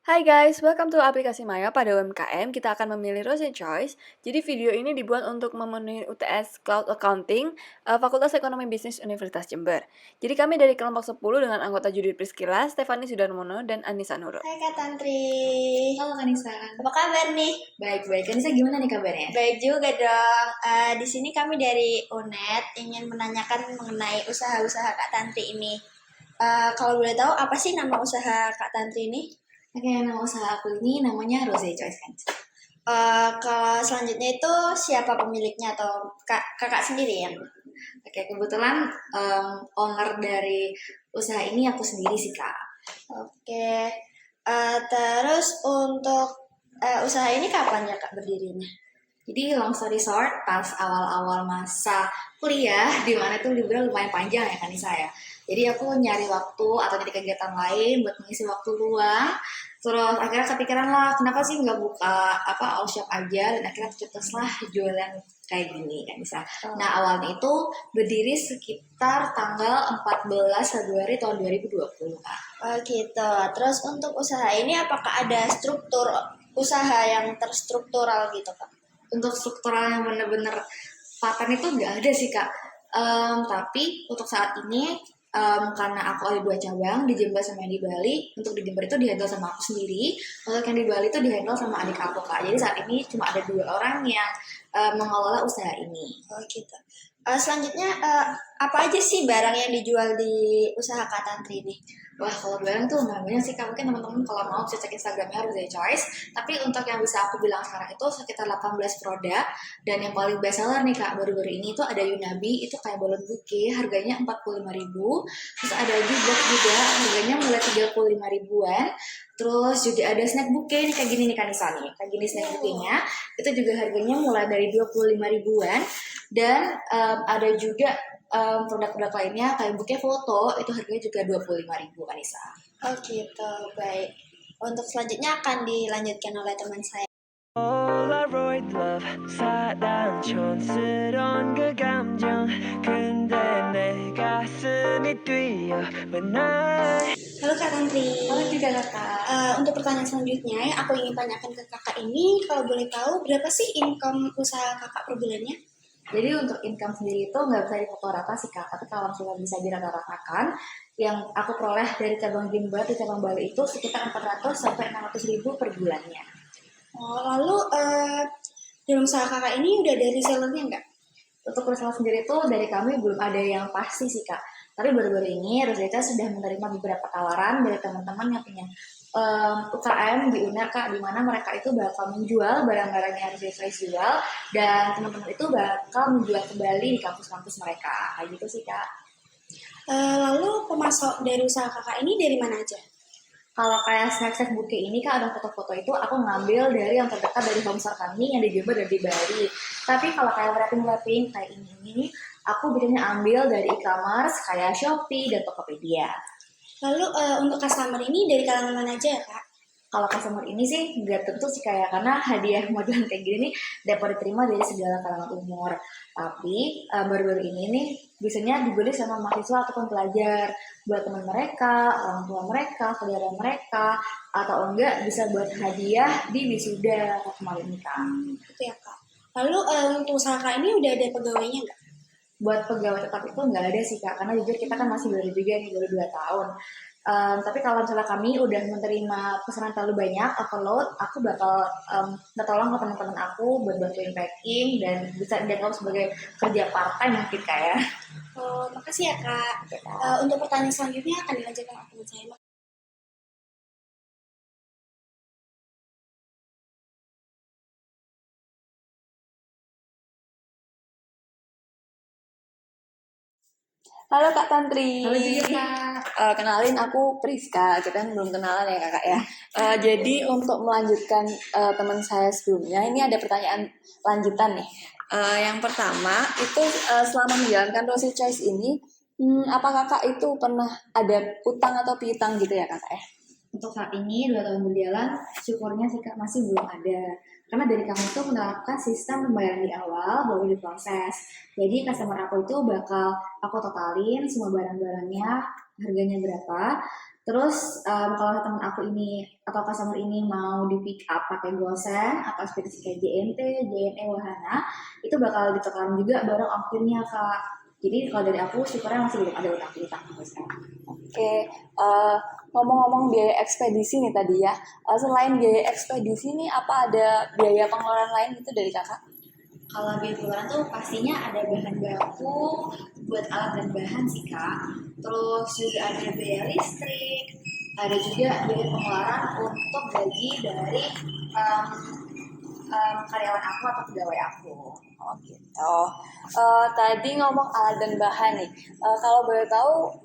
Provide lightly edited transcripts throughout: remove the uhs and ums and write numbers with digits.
Hai guys, welcome to aplikasi Maya. Pada UMKM, kita akan memilih Rose Choice. Jadi video ini dibuat untuk memenuhi UTS Cloud Accounting, Fakultas Ekonomi Bisnis Universitas Jember. Jadi kami dari kelompok 10 dengan anggota Judit Priscila, Stefani Sudarmono, dan Anissa Nurul. Hai Kak Tantri. Halo Kanisa. Apa kabar nih? Baik-baik. Kanisa gimana nih kabarnya? Baik juga dong. Di sini kami dari UNED ingin menanyakan mengenai usaha-usaha Kak Tantri ini. Kalau boleh tahu apa sih nama usaha Kak Tantri ini? Oke, nama usaha aku ini namanya Rose Choice Kanisa. Kalau selanjutnya itu siapa pemiliknya atau kakak sendiri ya? Oke, kebetulan owner dari usaha ini aku sendiri sih Kak. Oke. Terus untuk usaha ini kapan ya Kak berdirinya? Jadi long story short, pas awal-awal masa kuliah, di mana tuh liburan lumayan panjang ya Kanisa ya. Jadi aku nyari waktu atau nyari kegiatan lain buat mengisi waktu luang. Terus akhirnya kepikiran lah, kenapa sih nggak buka all shop aja, dan akhirnya tercetus lah jualan kayak gini kan bisa. Nah awalnya itu berdiri sekitar tanggal 14 Februari tahun 2020 Kak. Oh gitu. Terus untuk usaha ini apakah ada struktur usaha yang terstruktural gitu Kak? Untuk struktural yang bener-bener paten itu nggak ada sih Kak. Tapi untuk saat ini karena aku ada 2 cabang di Jember sama yang di Bali. Untuk di Jember itu dihandle sama aku sendiri, untuk yang di Bali itu dihandle sama adik aku Kak. Jadi saat ini cuma ada 2 orang yang mengelola usaha ini. Oh gitu. Selanjutnya apa aja sih barang yang dijual di usaha Kak Tantri ini? Wah, kalau barang tuh nggak banyak sih Kak. Mungkin teman-teman kalau mau bisa cek Instagramnya Rose Choice. Tapi untuk yang bisa aku bilang sekarang itu sekitar 18 produk. Dan yang paling best seller nih Kak, baru-baru ini tuh ada Yunabi, itu kayak balon bouquet, harganya 45.000. Terus ada G-Block juga, harganya mulai 35 ribuan. Terus juga ada snack bouquet nih kayak gini nih Kanisa nih. Kayak gini snack bouquetnya, itu juga harganya mulai dari 25 ribuan. Dan ada juga produk-produk lainnya kayak bouquet foto, itu harganya juga 25.000 Kanisa. Oh gitu, baik. Untuk selanjutnya akan dilanjutkan oleh teman saya. Polaroid love 사랑촌스러운 그 감정 근데 내 가슴이 뛰어 when I Halo Kak Tantri. Halo juga Kakak. Untuk pertanyaan selanjutnya yang aku ingin tanyakan ke kakak ini, kalau boleh tahu berapa sih income usaha kakak per bulannya? Jadi untuk income sendiri itu nggak bisa dipukul rata sih Kak, tapi kalau misalnya bisa dirata-ratakan, yang aku peroleh dari cabang Jember di cabang Bali itu sekitar 400 sampai 600 ribu per bulannya. Oh, lalu dalam usaha kakak ini udah ada resellernya nggak? Untuk reseller sendiri itu dari kami belum ada yang pasti sih Kak, tapi baru-baru ini Rosetta sudah menerima beberapa tawaran dari teman-teman yang punya UKM di UNER Kak, di mana mereka itu bakal menjual barang-barang yang Rosetta jual, dan teman-teman itu bakal menjual kembali di kampus-kampus mereka, kayak gitu sih Kak. Lalu pemasok dari usaha kakak ini dari mana aja? Kalau kayak snack bouquet ini Kak, ada foto-foto itu aku ngambil dari yang terdekat dari homestore kami yang di Jember dan di Bali. Tapi kalau kayak wrapping kayak ini aku biasanya ambil dari e-commerce kayak Shopee dan Tokopedia. Lalu untuk customer ini dari kalangan mana aja ya Kak? Kalau customer ini sih nggak tentu sih kayak, karena hadiah modelan kayak gini nih dapat diterima dari segala kalangan umur. Tapi baru-baru ini nih biasanya dibeli sama mahasiswa ataupun pelajar, buat teman mereka, orang tua mereka, saudara mereka, atau enggak bisa buat hadiah di wisuda kemarin ini Kak. Gitu ya Kak. Lalu untuk usaha kakak ini udah ada pegawainya nggak? Buat pegawai tetap itu nggak ada sih Kak, karena jujur kita kan masih baru juga nih, baru 2 tahun. Tapi kalau misalnya kami udah menerima pesanan terlalu banyak, overload, aku bakal minta tolong ke teman-teman aku buat bantuin packing dan bisa dianggap sebagai kerja part time mungkin Kak ya. Oh, makasih ya Kak. Oke, Kak. Untuk pertanyaan selanjutnya akan dilanjutkan oleh teman saya. Halo Kak Tantri. Halo juga Kak. Kenalin aku Priska, kita kan belum kenalan ya Kakak ya. Jadi untuk melanjutkan teman saya sebelumnya, ini ada pertanyaan lanjutan nih. Yang pertama itu selama menjalankan Rose Choice ini, apa Kakak itu pernah ada utang atau piutang gitu ya Kakak ya? Untuk saat ini 2 tahun berjalan, syukurnya sih Kak masih belum ada. Karena dari kami itu menerapkan sistem pembayaran di awal baru diproses. Jadi customer aku itu bakal aku totalin semua barang-barangnya harganya berapa. Terus kalau teman aku ini atau customer ini mau di pick up pakai Gosen atau ekspedisi kayak JNT, JNE, Wahana, itu bakal ditekan juga bareng ongkirnya Kak. Jadi kalau dari aku syukurnya masih belum ada utang-utang sampai sekarang. Oke, ngomong-ngomong biaya ekspedisi nih tadi ya, selain biaya ekspedisi nih apa ada biaya pengeluaran lain gitu dari kakak? Kalau biaya pengeluaran tuh pastinya ada bahan baku buat alat dan bahan sih Kak. Terus juga ada biaya listrik, ada juga biaya pengeluaran untuk gaji dari um, karyawan aku atau pegawai aku. Oh gitu. Tadi ngomong alat dan bahan nih. Kalau boleh tahu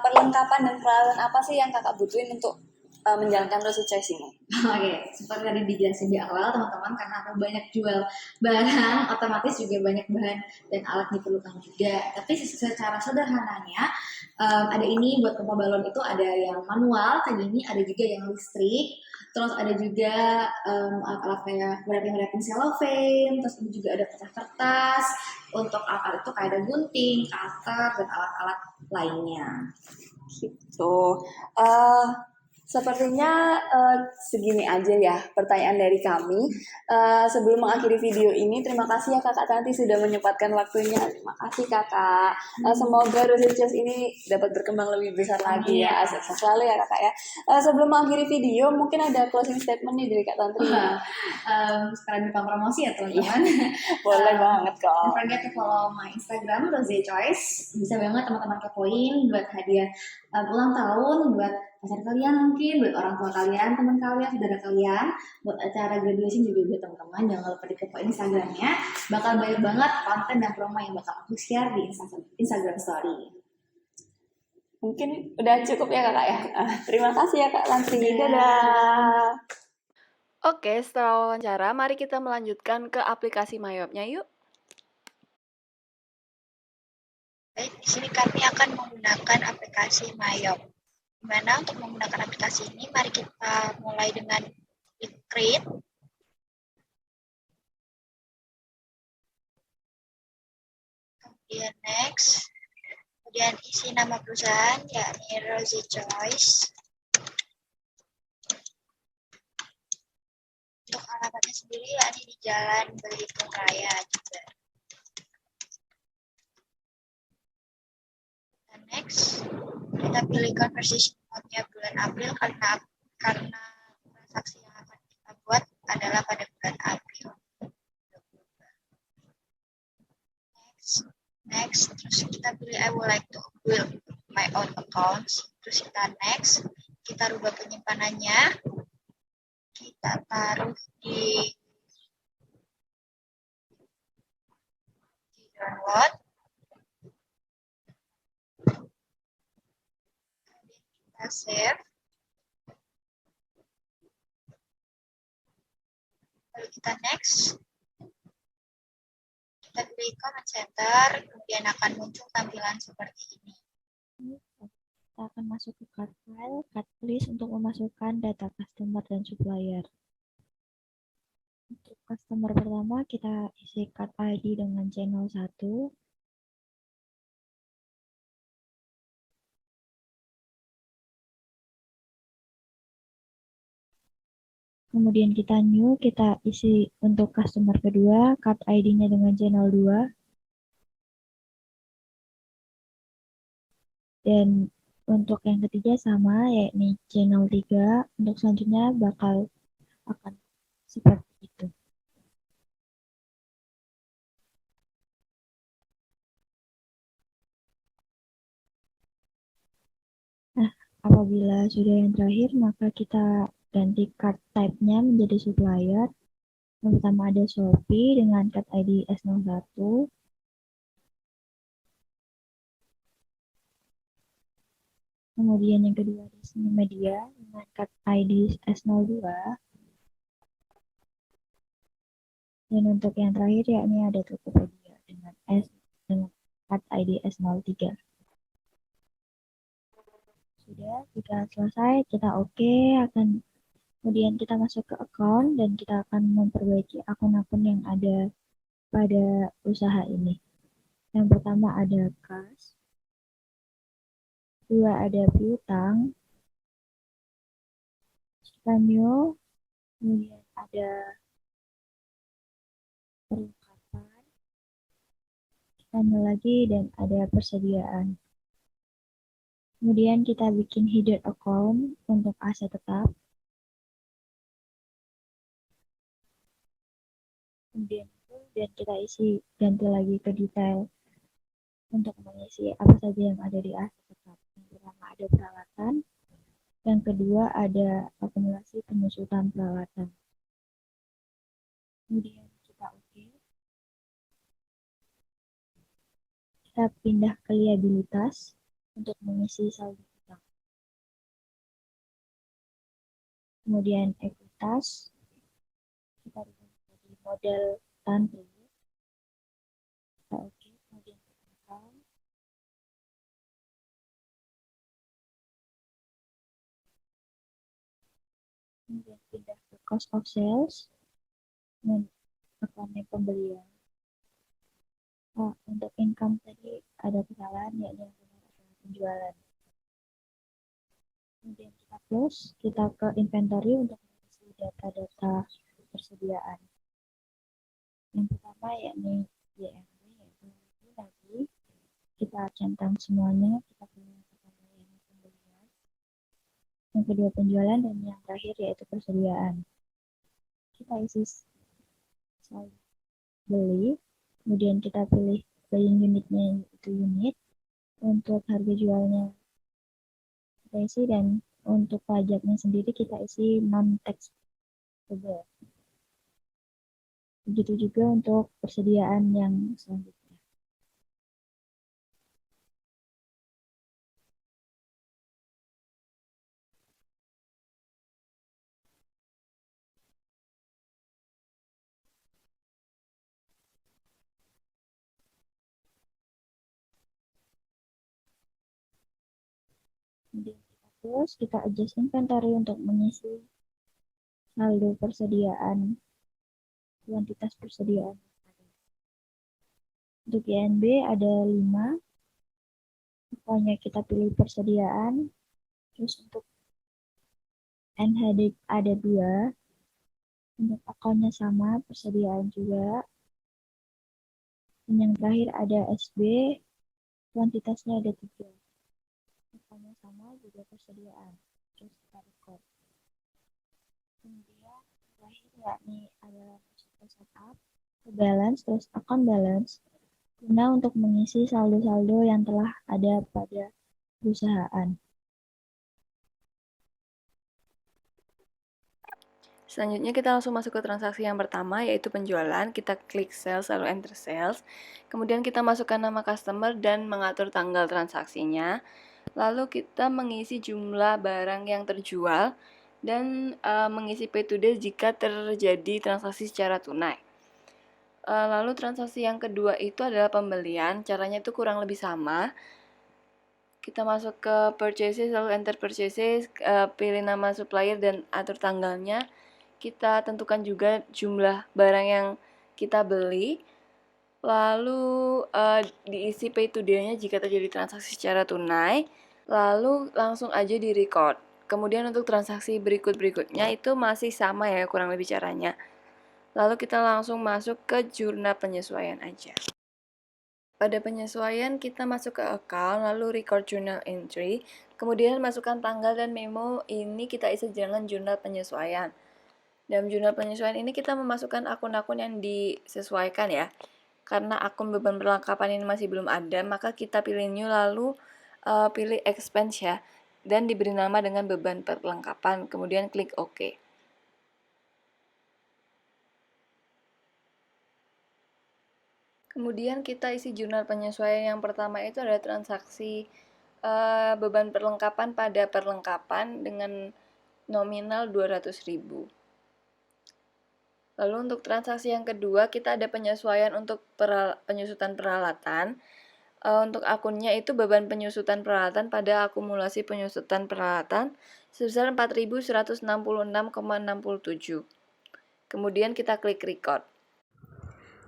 perlengkapan dan peralatan apa sih yang kakak butuhin untuk menjalankan Rosy Choice ini? Oke, seperti tadi dijelasin di awal teman-teman, karena aku banyak jual barang, otomatis juga banyak bahan dan alat diperlukan juga. Tapi secara sederhananya, ada ini buat pompa balon itu ada yang manual kayak gini, ada juga yang listrik. Terus ada juga alat-alat kayak wrapping cellophane, terus ini juga ada kertas-kertas. Untuk alat itu kayak ada gunting, cutter, dan alat-alat lainnya. Gitu. Sepertinya segini aja ya pertanyaan dari kami. Sebelum mengakhiri video ini, terima kasih ya Kakak Tanti sudah menyempatkan waktunya. Terima kasih Kakak. Semoga Rosy Choice ini dapat berkembang lebih besar lagi ya. Sukses selalu ya Kakak ya. Sebelum mengakhiri video, mungkin ada closing statement nih dari Kak Tanti. Sekarang bukan promosi ya teman-teman. Boleh banget kok. Don't forget to follow my Instagram Rosy Choice. Bisa banget teman-teman kepoin buat hadiah ulang tahun, buat pacar kalian mungkin, buat orang tua kalian, teman kalian, saudara kalian, buat acara graduation juga buat teman-teman. Jangan lupa dikepoin Instagramnya. Bakal banyak banget konten dan promo yang bakal aku share di Instagram Story. Mungkin udah cukup ya Kakak ya. Terima kasih ya Kak Tanti. Dadah. Oke, setelah wawancara, mari kita melanjutkan ke aplikasi Mayopnya yuk. Baik, di sini kami akan menggunakan aplikasi Mayop. Gimana untuk menggunakan aplikasi ini? Mari kita mulai dengan klik create. Kemudian next. Kemudian isi nama perusahaan, yakni Rosy Choice. Untuk alamatnya sendiri, yakni di Jalan Belitung Raya juga. Dan next, kita pilih conversation mode-nya bulan April karena transaksi yang akan kita buat adalah pada bulan April. Next, terus kita pilih I would like to build my own accounts. Terus kita next, kita rubah penyimpanannya, kita taruh di download. Kita save. Lalu kita next. Kita pilih comment center, kemudian akan muncul tampilan seperti ini. Kita akan masuk ke card file, card list untuk memasukkan data customer dan supplier. Untuk customer pertama, kita isi card ID dengan channel 1. Kemudian kita new, kita isi untuk customer kedua, card ID-nya dengan channel 2. Dan untuk yang ketiga sama, yakni channel 3. Untuk selanjutnya akan seperti itu. Nah, apabila sudah yang terakhir, maka kita ganti card type-nya menjadi supplier. Yang pertama ada Shopee dengan card ID S01. Kemudian yang kedua ada Seni Media dengan card ID S02. Dan untuk yang terakhir yakni ada Tokopedia dengan card ID S03. Sudah, jika selesai kita oke, kemudian kita masuk ke account dan kita akan memperbaiki akun-akun yang ada pada usaha ini. Yang pertama ada kas, kedua ada piutang, Spanyo, kemudian ada perlengkapan, Spanyo lagi, dan ada persediaan. Kemudian kita bikin hidden account untuk aset tetap. Kemudian dan kita isi ganti lagi ke detail untuk mengisi apa saja yang ada di aset tetap. Yang pertama ada peralatan, yang kedua ada akumulasi penyusutan peralatan. Kemudian kita oke. Kita pindah ke liabilitas untuk mengisi saldo utang. Kemudian ekuitas, kita rubah menjadi model tantri. Kita oke, kemudian kita account. Kemudian pindah ke cost of sales, dan akunnya pembelian. Untuk income tadi ada kesalahan, yakni yang benar adalah penjualan. Kemudian kita close, kita ke inventory untuk mengisi data-data persediaan. Yang pertama yakni YMB, yaitu tadi kita centang semuanya, kita pilih yang pertama yakni pembelian, yang kedua penjualan, dan yang terakhir yaitu persediaan. Kita isi saldo beli, kemudian kita pilih buying unitnya itu unit, untuk harga jualnya kita isi, dan untuk pajaknya sendiri kita isi non-taxable. Begitu juga untuk persediaan yang selanjutnya. Kemudian kita adjust inventory untuk mengisi saldo persediaan, kuantitas persediaan. Untuk YNB ada 5, pokoknya kita pilih persediaan. Terus untuk NHD ada 2, untuk akunnya sama, persediaan juga. Dan yang terakhir ada SB, kuantitasnya ada 3. Akunnya sama, juga persediaan. Terus kita record. Kemudian terakhir yakni adalah masuk ke setup, ke balance, terus account balance, guna untuk mengisi saldo-saldo yang telah ada pada perusahaan. Selanjutnya kita langsung masuk ke transaksi yang pertama, yaitu penjualan. Kita klik sales lalu enter sales. Kemudian kita masukkan nama customer dan mengatur tanggal transaksinya. Lalu kita mengisi jumlah barang yang terjual dan mengisi pay to day jika terjadi transaksi secara tunai. Lalu transaksi yang kedua itu adalah pembelian. Caranya itu kurang lebih sama. Kita masuk ke purchases lalu enter purchases, pilih nama supplier dan atur tanggalnya. Kita tentukan juga jumlah barang yang kita beli, lalu diisi pay to day-nya jika terjadi transaksi secara tunai, lalu langsung aja di record. Kemudian untuk transaksi berikutnya itu masih sama ya kurang lebih caranya. Lalu kita langsung masuk ke jurnal penyesuaian aja. Pada penyesuaian kita masuk ke account, lalu record journal entry, kemudian masukkan tanggal dan memo, ini kita isi dengan jurnal penyesuaian. Dalam jurnal penyesuaian ini kita memasukkan akun-akun yang disesuaikan ya. Karena akun beban perlengkapan ini masih belum ada, maka kita pilih new lalu pilih expense ya. Dan diberi nama dengan beban perlengkapan, kemudian klik OK. Kemudian kita isi jurnal penyesuaian yang pertama itu adalah transaksi beban perlengkapan pada perlengkapan dengan nominal 200.000. Lalu untuk transaksi yang kedua kita ada penyesuaian untuk penyusutan peralatan. Untuk akunnya itu beban penyusutan peralatan pada akumulasi penyusutan peralatan sebesar 4.166,67. Kemudian kita klik record.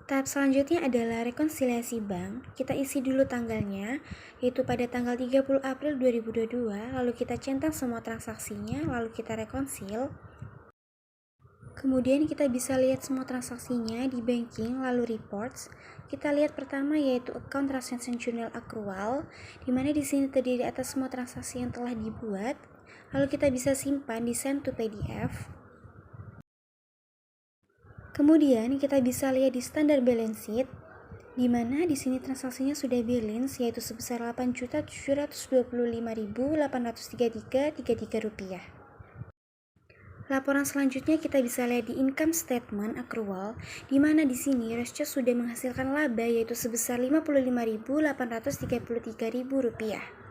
Tahap selanjutnya adalah rekonsiliasi bank. Kita isi dulu tanggalnya, yaitu pada tanggal 30 April 2022, lalu kita centang semua transaksinya, lalu kita rekonsil. Kemudian kita bisa lihat semua transaksinya di banking, lalu reports. Kita lihat pertama yaitu account transaction journal accrual, di mana di sini terdiri atas semua transaksi yang telah dibuat. Lalu kita bisa simpan di send to PDF. Kemudian kita bisa lihat di standar balance sheet, di mana di sini transaksinya sudah balance yaitu sebesar Rp8.725.833.33. Laporan selanjutnya kita bisa lihat di income statement accrual, di mana di sini Resco sudah menghasilkan laba yaitu sebesar Rp55.833.000.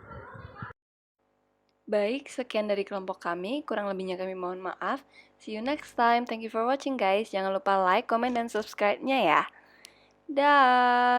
Baik, sekian dari kelompok kami. Kurang lebihnya kami mohon maaf. See you next time. Thank you for watching guys. Jangan lupa like, comment, dan subscribe-nya ya. Dah.